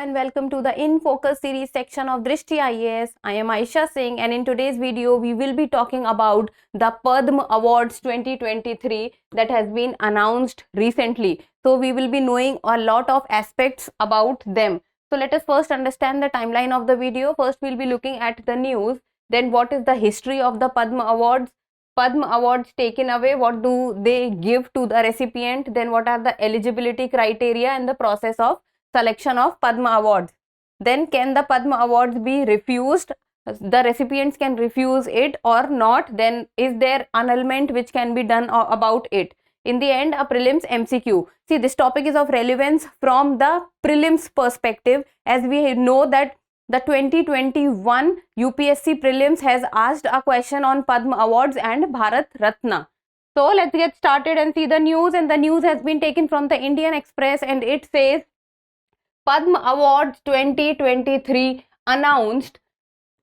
and welcome to the In Focus series section of Drishti IAS. I am Aisha Singh and in today's video we will be talking about the Padma Awards 2023 that has been announced recently. So we will be knowing a lot of aspects about them. So let us first understand the timeline of the video. First we'll be looking at the news, then what is the history of the Padma Awards, Padma Awards taken away, what do they give to the recipient, then what are the eligibility criteria and the process of selection of Padma Awards. Then can the Padma Awards be refused? The recipients can refuse it or not. Then is there annulment which can be done about it? In the end, a prelims MCQ. See, this topic is of relevance from the prelims perspective, as we know that the 2021 UPSC prelims has asked a question on Padma Awards and Bharat Ratna. So let's get started and see the news. And the news has been taken from the Indian Express and it says Padma Awards 2023 announced,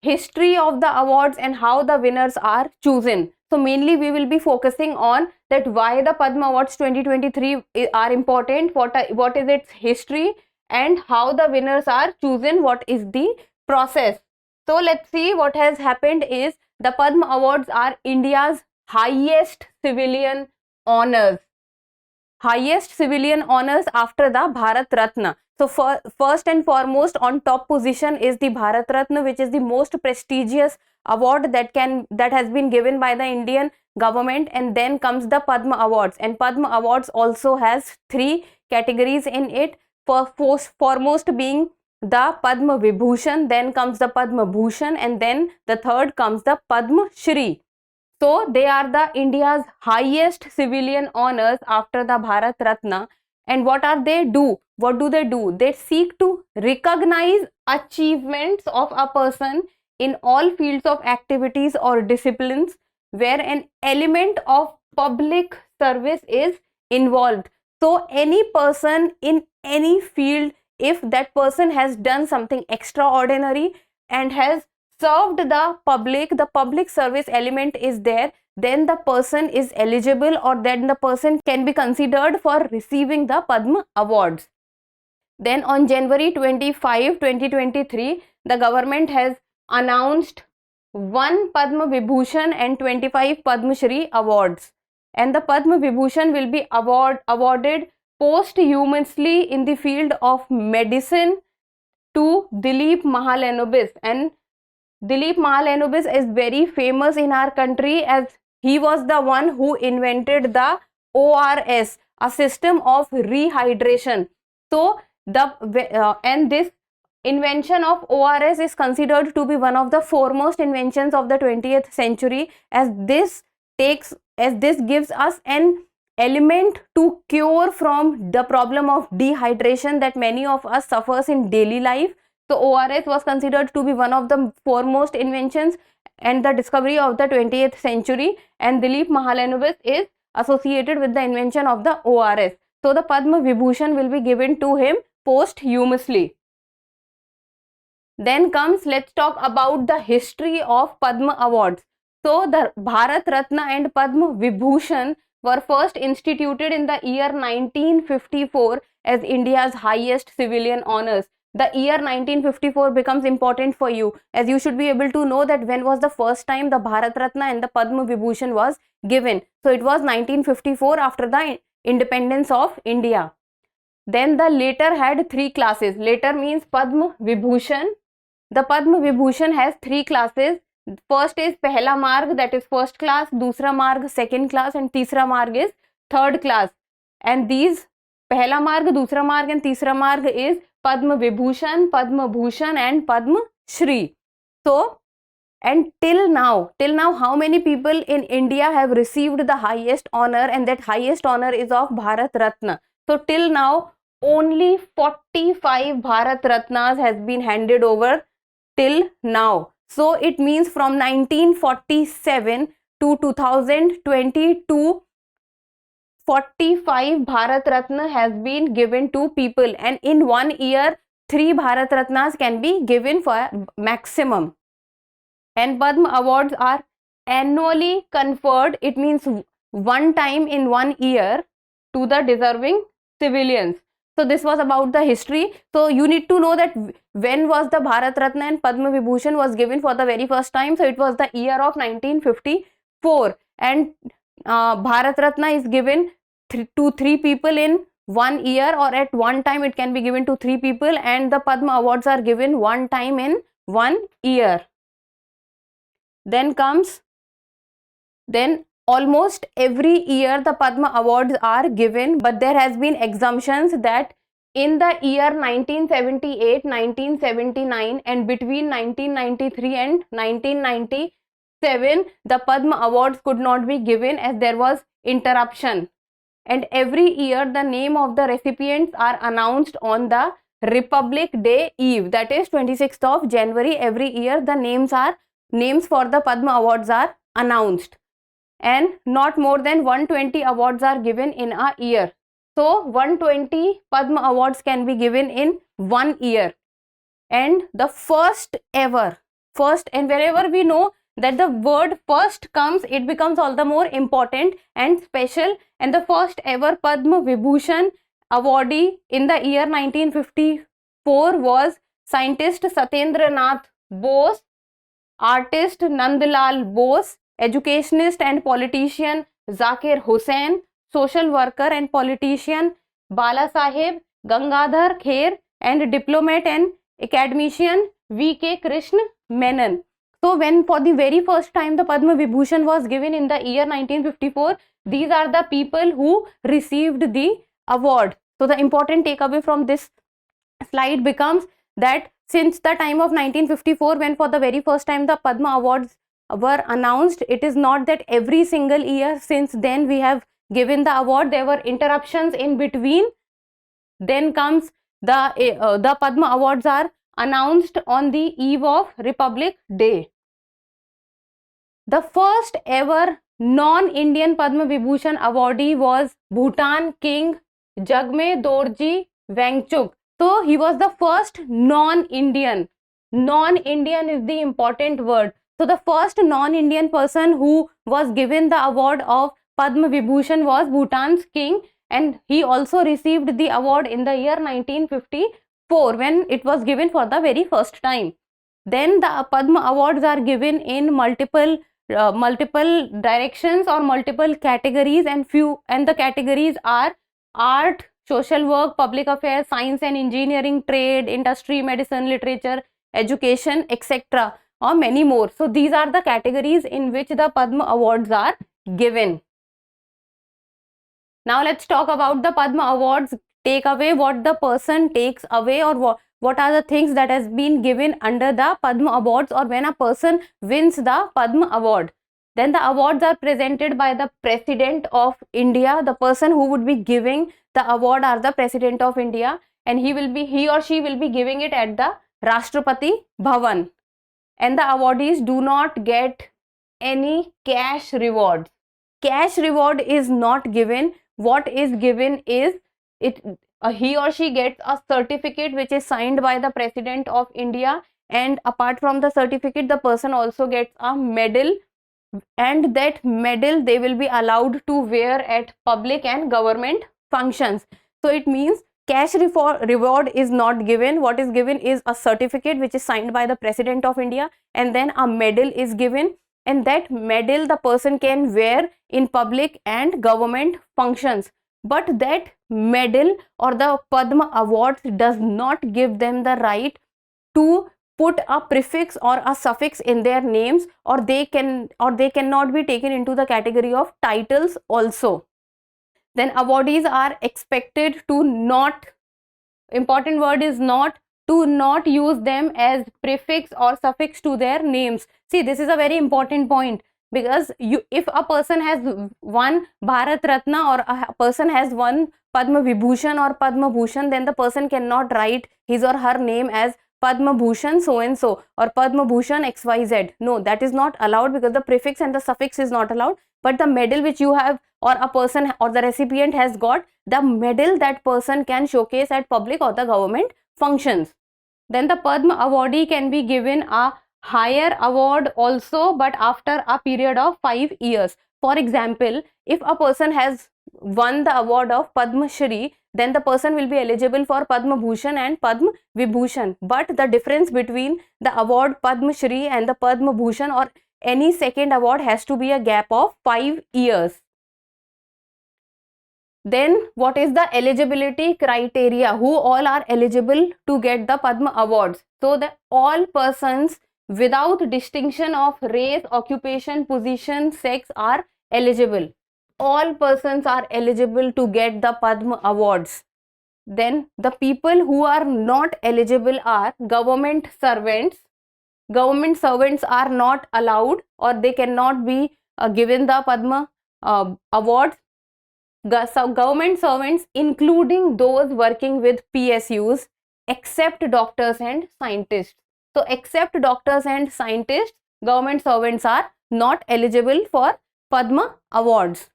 history of the awards and how the winners are chosen. So mainly we will be focusing on that why the Padma Awards 2023 are important, what is its history and how the winners are chosen, what is the process. So let's see what has happened is the Padma Awards are India's highest civilian honors. Highest civilian honors after the Bharat Ratna. So first and foremost on top position is the Bharat Ratna, which is the most prestigious award that has been given by the Indian government, and then comes the Padma Awards, and Padma Awards also has 3 categories in it. Foremost being the Padma Vibhushan, then comes the Padma Bhushan, and then the third comes the Padma Shri. So they are the India's highest civilian honors after the Bharat Ratna. And what do? What do? They seek to recognize achievements of a person in all fields of activities or disciplines where an element of public service is involved. So any person in any field, if that person has done something extraordinary and has served the public service element is there, then the person is eligible, or then the person can be considered for receiving the Padma Awards. Then on January 25, 2023, the government has announced 1 Padma Vibhushan and 25 Padma Shri awards. And the Padma Vibhushan will be awarded posthumously in the field of medicine to Dilip Mahalanobis. And Dilip Mahalanobis is very famous in our country as he was the one who invented the ORS, a system of rehydration. So and this invention of ORS is considered to be one of the foremost inventions of the 20th century, as this gives us an element to cure from the problem of dehydration that many of us suffers in daily life. So ORS was considered to be one of the foremost inventions and the discovery of the 20th century, and Dilip Mahalanobis is associated with the invention of the ORS. So the Padma Vibhushan will be given to him posthumously. Then comes, let's talk about the history of Padma Awards. So the Bharat Ratna and Padma Vibhushan were first instituted in the year 1954 as India's highest civilian honors. The year 1954 becomes important for you, as you should be able to know that when was the first time the Bharat Ratna and the Padma Vibhushan was given. So it was 1954, after the independence of India. Then the later had 3 classes. Later means Padma Vibhushan. The Padma Vibhushan has 3 classes. First is Pehla Marg, that is first class, Dusra Marg second class, and Tisra Marg is third class. And these Pehla Marg, Dusra Marg and Tisra Marg is Padma Vibhushan, Padma Bhushan and Padma Shri. So, and till now how many people in India have received the highest honor, and that highest honor is of Bharat Ratna. So till now only 45 Bharat Ratnas has been handed over till now. So it means from 1947 to 2022 45 Bharat Ratna has been given to people, and in 1 year 3 Bharat Ratnas can be given for maximum. And Padma Awards are annually conferred, it means one time in 1 year, to the deserving civilians. So this was about the history. So you need to know that when was the Bharat Ratna and Padma Vibhushan was given for the very first time. So it was the year of 1954, and Bharat Ratna is given to 3 people in 1 year, or at one time it can be given to 3 people, and the Padma awards are given one time in 1 year. Then almost every year the Padma awards are given, but there has been exemptions that in the year 1978, 1979 and between 1993 and 1997, the Padma awards could not be given as there was interruption. And every year the name of the recipients are announced on the Republic Day Eve, that is 26th of January. Every year the names for the Padma awards are announced, and not more than 120 awards are given in a year. So 120 Padma awards can be given in 1 year. And the first, and wherever we know that the word first comes, it becomes all the more important and special. And the first ever Padma Vibhushan awardee in the year 1954 was scientist Satyendra Nath Bose, artist Nandlal Bose, educationist and politician Zakir Hussain, social worker and politician Bala Saheb Gangadhar Kher, and diplomat and academician V.K. Krishna Menon. So when for the very first time the Padma Vibhushan was given in the year 1954, these are the people who received the award. So the important takeaway from this slide becomes that since the time of 1954, when for the very first time the Padma awards were announced, it is not that every single year since then we have given the award. There were interruptions in between. Then comes the Padma awards are announced on the eve of Republic Day. The first ever non-Indian Padma Vibhushan awardee was Bhutan King Jagme Dorji Wangchuk. So he was the first non-Indian. Non-Indian is the important word. So the first non-Indian person who was given the award of Padma Vibhushan was Bhutan's king, and he also received the award in the year 1954 when it was given for the very first time. Then the Padma awards are given in multiple directions or multiple categories, and the categories are art, social work, public affairs, science and engineering, trade, industry, medicine, literature, education, etc., or many more. So these are the categories in which the Padma awards are given. Now let's talk about the Padma awards takeaway, what the person takes away, or what are the things that has been given under the Padma awards, or when a person wins the Padma award. Then the awards are presented by the President of India. The person who would be giving the award are the President of India, and he or she will be giving it at the Rashtrapati Bhavan. And the awardees do not get any cash rewards. Cash reward is not given. What is given is he or she gets a certificate which is signed by the President of India, and apart from the certificate the person also gets a medal, and that medal they will be allowed to wear at public and government functions. So it means cash reward is not given. What is given is a certificate which is signed by the President of India, and then a medal is given, and that medal the person can wear in public and government functions. But that medal or the Padma awards does not give them the right to put a prefix or a suffix in their names, or they cannot be taken into the category of titles also. Then awardees are expected to not, important word is not, to not use them as prefix or suffix to their names. See, this is a very important point, because if a person has won Bharat Ratna or a person has won Padma Vibhushan or Padma Bhushan, then the person cannot write his or her name as Padma Bhushan so and so or Padma Bhushan XYZ. No, that is not allowed, because the prefix and the suffix is not allowed. But the medal which you have, or a person or the recipient has got, the medal that person can showcase at public or the government functions. Then the Padma awardee can be given a higher award also, but after a period of 5 years. For example, if a person has won the award of Padma Shri, then the person will be eligible for Padma Bhushan and Padma Vibhushan. But the difference between the award Padma Shri and the Padma Bhushan or any second award has to be a gap of 5 years. Then what is the eligibility criteria? Who all are eligible to get the Padma awards? So that all persons without distinction of race, occupation, position, sex are eligible. All persons are eligible to get the Padma awards. Then the people who are not eligible are government servants. Government servants are not allowed, or they cannot be given the Padma awards. Government servants, including those working with PSUs, except doctors and scientists. So except doctors and scientists, government servants are not eligible for Padma awards.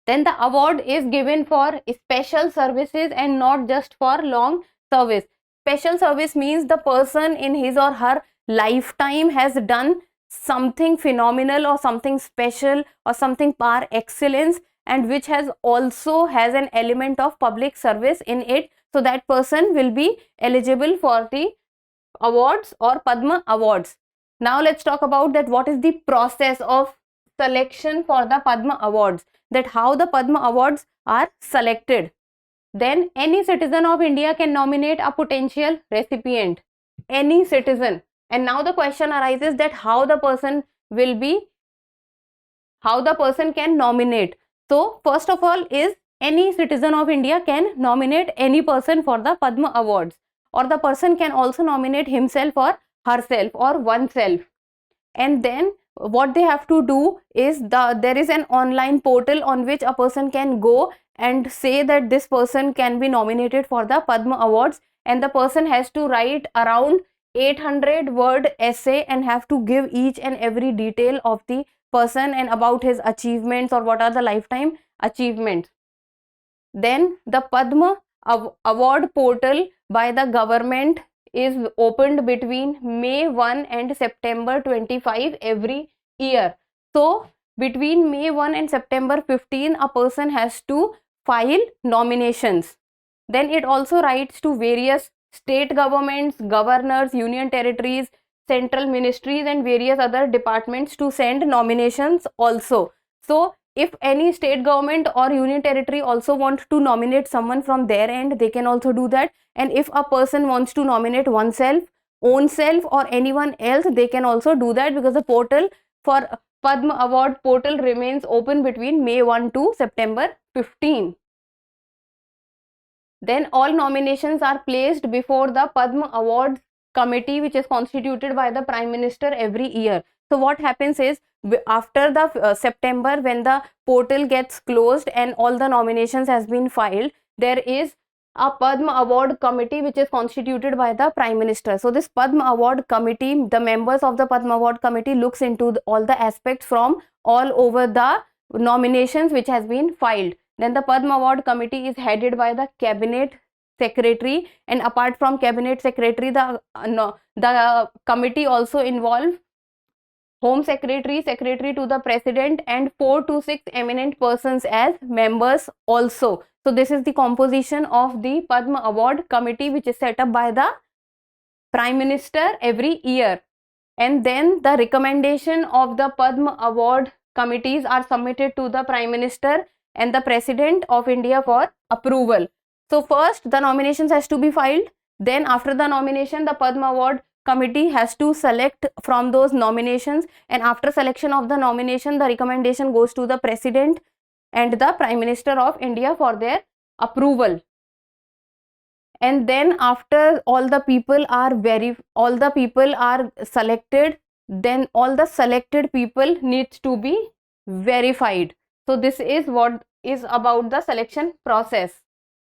Then the award is given for special services and not just for long service. Special service means the person in his or her lifetime has done something phenomenal or something special or something par excellence, and which has also has an element of public service in it. So that person will be eligible for the awards or Padma awards. Now let's talk about that what is the process of selection for the Padma awards, that how the Padma awards are selected. Then any citizen of India can nominate a potential recipient. Any citizen. And now the question arises that how the person can nominate. So first of all is any citizen of India can nominate any person for the Padma awards, or the person can also nominate himself or herself or oneself. And then what they have to do is there is an online portal on which a person can go and say that this person can be nominated for the Padma awards, and the person has to write around 800 word essay and have to give each and every detail of the person and about his achievements or what are the lifetime achievements. Then the Padma award portal by the government is opened between May 1 and September 25 every year. So between May 1 and September 15 a person has to file nominations. Then it also writes to various state governments, governors, union territories, central ministries and various other departments to send nominations also. So if any state government or union territory also want to nominate someone from their end, they can also do that. And if a person wants to nominate oneself, own self or anyone else, they can also do that, because the portal for Padma award portal remains open between May 1 to September 15. Then all nominations are placed before the Padma awards committee, which is constituted by the Prime Minister every year. So what happens is, after the September, when the portal gets closed and all the nominations has been filed, there is a Padma award committee which is constituted by the Prime Minister. So this Padma award committee, the members of the Padma award committee looks into all the aspects from all over the nominations which has been filed. Then the Padma award committee is headed by the cabinet secretary, and apart from cabinet secretary, the committee also involves home secretary, secretary to the president and 4 to 6 eminent persons as members also. So this is the composition of the Padma award committee, which is set up by the Prime Minister every year. And then the recommendation of the Padma award committees are submitted to the Prime Minister and the President of India for approval. So first the nominations has to be filed. Then after the nomination, the Padma award committee has to select from those nominations, and after selection of the nomination, the recommendation goes to the President and the Prime Minister of India for their approval. And then after all the people are selected, then all the selected people needs to be verified. So this is what is about the selection process.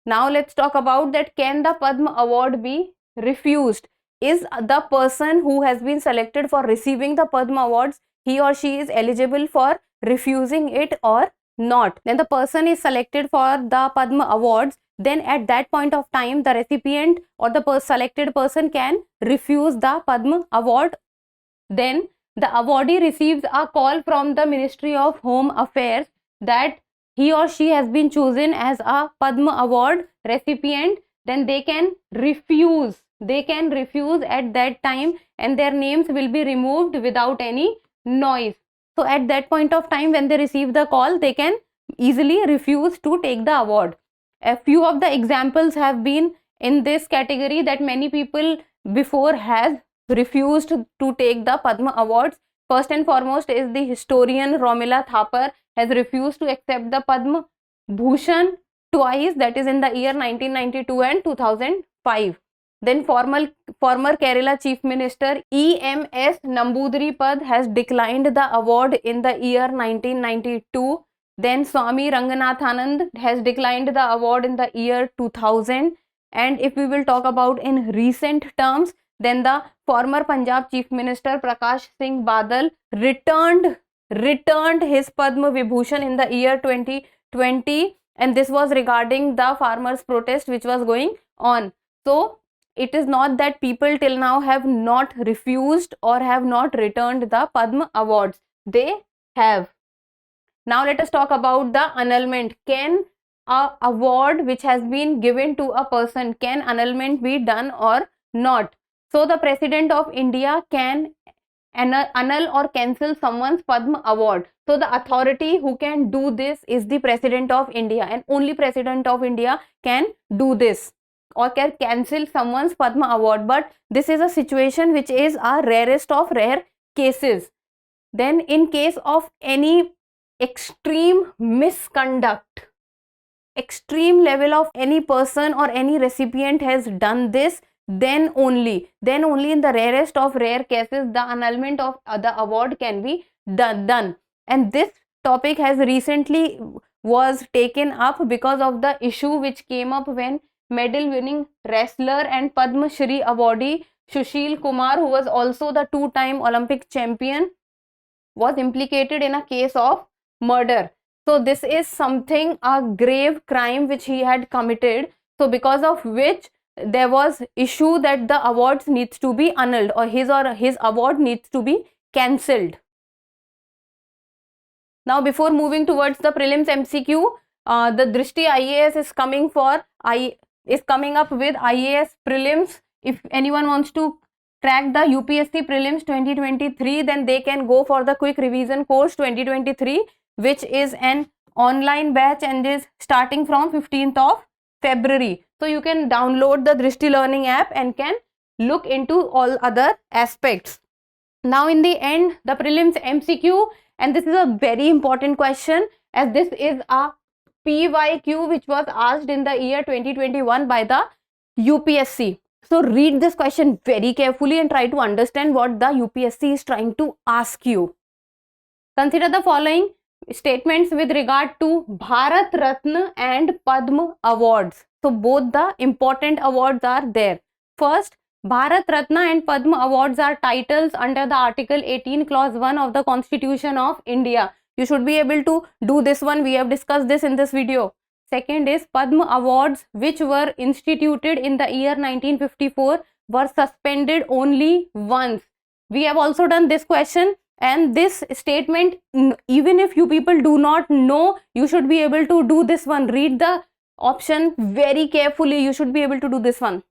Now let's talk about that, can the Padma award be refused? Is the person who has been selected for receiving the Padma awards, he or she is eligible for refusing it or not? Then the person is selected for the Padma awards, then at that point of time the recipient or the selected person can refuse the Padma award. Then the awardee receives a call from the Ministry of Home Affairs that he or she has been chosen as a Padma Award recipient, then they can refuse. They can refuse at that time, and their names will be removed without any noise. So at that point of time, when they receive the call, they can easily refuse to take the award. A few of the examples have been in this category that many people before has refused to take the Padma Awards. First and foremost is the historian Romila Thapar has refused to accept the Padma Bhushan twice, that is in the year 1992 and 2005. Then former Kerala Chief Minister E.M.S. Namboodiripad has declined the award in the year 1992. Then Swami Ranganathanand has declined the award in the year 2000. And if we will talk about in recent terms, then the former Punjab Chief Minister Prakash Singh Badal returned his Padma Vibhushan in the year 2020, and this was regarding the farmers' protest which was going on. So it is not that people till now have not refused or have not returned the Padma Awards. They have. Now let us talk about the annulment. Can a award which has been given to a person, can annulment be done or not? So the President of India can annul or cancel someone's Padma Award. So the authority who can do this is the President of India, and only President of India can do this or can cancel someone's Padma Award. But this is a situation which is a rarest of rare cases. Then in case of any extreme misconduct, extreme level of any person or any recipient has done this, then only in the rarest of rare cases the annulment of the award can be done. And this topic has recently was taken up because of the issue which came up when medal winning wrestler and Padma Shri awardee Sushil Kumar, who was also the two-time Olympic champion, was implicated in a case of murder. So this is something, a grave crime which he had committed, so because of which there was issue that the awards needs to be annulled or his award needs to be cancelled. Now before moving towards the prelims MCQ, the Drishti IAS is coming up with IAS prelims. If anyone wants to crack the UPSC prelims 2023, then they can go for the quick revision course 2023, which is an online batch and is starting from 15th of February. So you can download the Drishti Learning app and can look into all other aspects. Now in the end, the prelims MCQ, and this is a very important question as this is a PYQ which was asked in the year 2021 by the UPSC. So read this question very carefully and try to understand what the UPSC is trying to ask you. Consider the following statements with regard to Bharat Ratna and Padma Awards. So both the important awards are there. First, Bharat Ratna and Padma Awards are titles under the Article 18 Clause 1 of the Constitution of India. You should be able to do this one. We have discussed this in this video. Second is Padma Awards which were instituted in the year 1954 were suspended only once. We have also done this question, and this statement, even if you people do not know, you should be able to do this one. Read the option very carefully. You should be able to do this one.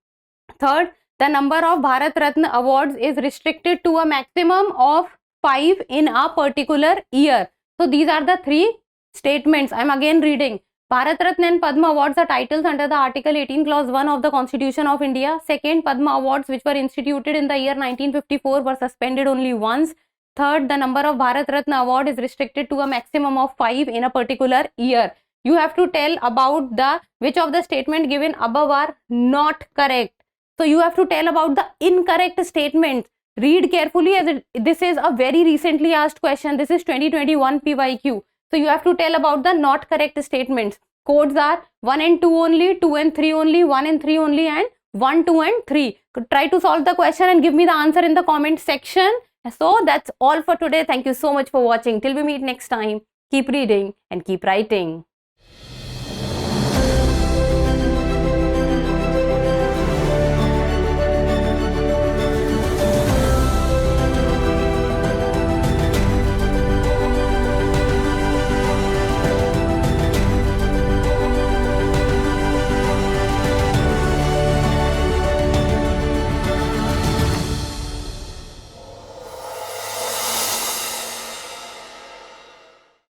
Third, the number of Bharat Ratna awards is restricted to a maximum of 5 in a particular year. So these are the three statements. I am again reading. Bharat Ratna and Padma Awards are titles under the Article 18 Clause 1 of the Constitution of India. Second, Padma Awards which were instituted in the year 1954 were suspended only once. Third, the number of Bharat Ratna award is restricted to a maximum of 5 in a particular year. You have to tell about the which of the statement given above are not correct. So you have to tell about the incorrect statements. Read carefully as this is a very recently asked question. This is 2021 PYQ. So you have to tell about the not correct statements. Codes are 1 and 2 only, 2 and 3 only, 1 and 3 only, and 1, 2 and 3. Try to solve the question and give me the answer in the comment section. So that's all for today. Thank you so much for watching. Till we meet next time, keep reading and keep writing.